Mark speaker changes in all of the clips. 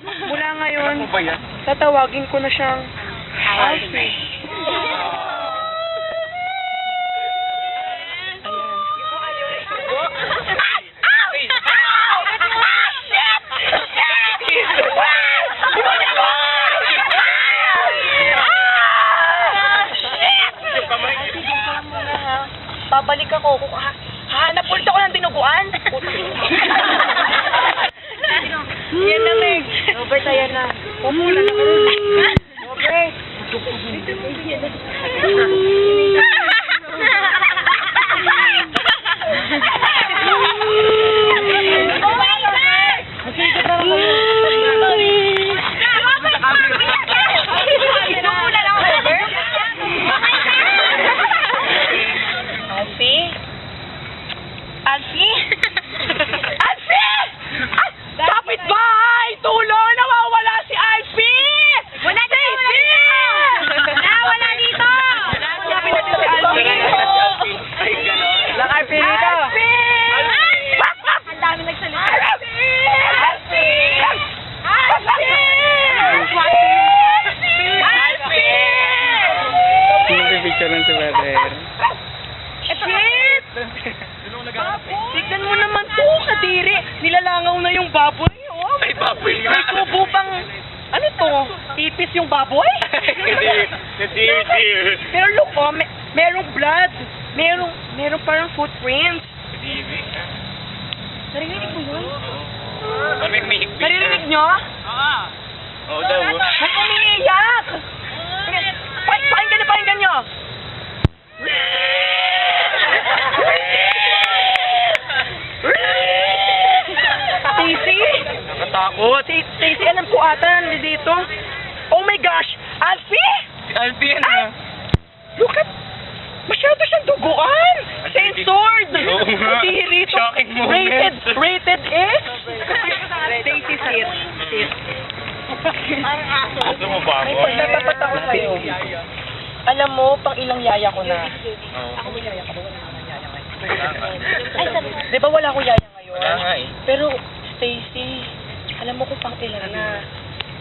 Speaker 1: Mula ngayon,
Speaker 2: Ano ba yan?
Speaker 1: tatawagin ko na siyang Alfie. Babalik ako. Hanap ulit ako ng dinuguan. Yan na, Meg. Robert, ayan na. Pumula na ka rin. Robert. Alfie? Alfie? Alfie! Kapit bahay! Tulong! Nawawala si Alfie! Wala dito! Wala dito! Kapit natin si Alfie! Lang Alfie dito! Alfie! Ang dami nagsalita. Alfie! Alfie! Alfie!
Speaker 2: Picture lang si brother.
Speaker 1: Shit! Tignan mo naman to, kadiri. Nilalangaw na yung baboy, oh.
Speaker 2: Ay, baboy nga.
Speaker 1: May kubo pang, ano to? Ipis yung baboy?
Speaker 2: Hindi.
Speaker 1: Pero look, oh, merong blood. Merong parang footprints. Naririnig mo yun? Naririnig nyo?
Speaker 2: Oo daw.
Speaker 1: May umiiyak! Pakinggan nyo! Stacy?
Speaker 2: Nakatakot.
Speaker 1: Stacy, alam ko ata dito. Oh my gosh! Alfie?
Speaker 2: Alvin,
Speaker 1: Ay! Look at... Masyado siyang duguan! Censored!
Speaker 2: Oo nga.
Speaker 1: Hindi rito.
Speaker 2: Shocking moment.
Speaker 1: Rated X? Stacy, sit.
Speaker 2: Gusto mo ba
Speaker 1: May
Speaker 2: ako?
Speaker 1: pagtatapat ako sa'yo. Alam mo, pang ilang yaya ko na. Di ba wala akong yaya ngayon?
Speaker 2: Wala nga eh.
Speaker 1: Pero, Stacy, alam mo kung pang ilan na.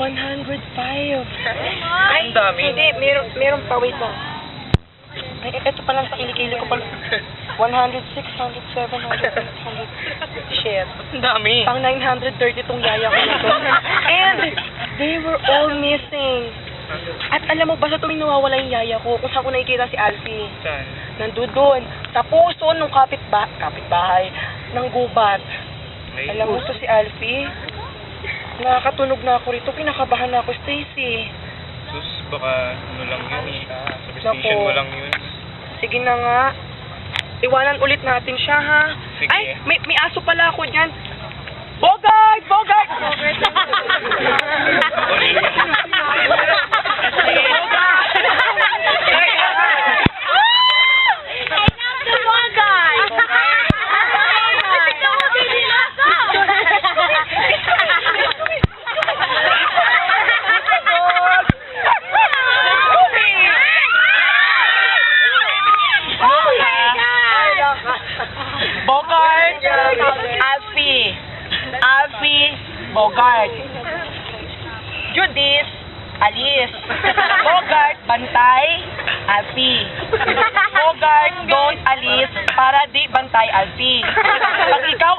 Speaker 1: 105. Ay,
Speaker 2: Ang dami.
Speaker 1: Hindi, meron pa, wait lang. Ay, eto pa lang sa kilikili ko pa. 100, 600, 700, 800. Shit.
Speaker 2: Ang dami.
Speaker 1: Pang 930 tong yaya ko na to. And, they were all missing. At alam mo ba sa tuwing nawawala yung yaya ko, kung saan ko nakikita si Alfie?
Speaker 2: Saan?
Speaker 1: Nandun sa puso nung kapitbahay ng gubat. Alam mo to si Alfie? Nakakatunog na ako rito. Kinakabahan na ako, Stacy.
Speaker 2: Sus, baka ano lang yun eh.
Speaker 1: Naku.
Speaker 2: Superstition mo lang yun.
Speaker 1: Sige na nga. Iwanan ulit natin siya, ha?
Speaker 2: Sige.
Speaker 1: Ay, may aso pala ako dyan. Bogart! Bogart! Bogart! Alfie! Bogart! Judith! Alice! Bogart! Bantay! Alfie! Bogart! Don't Alice! Para di bantay Alfie! Pag ikaw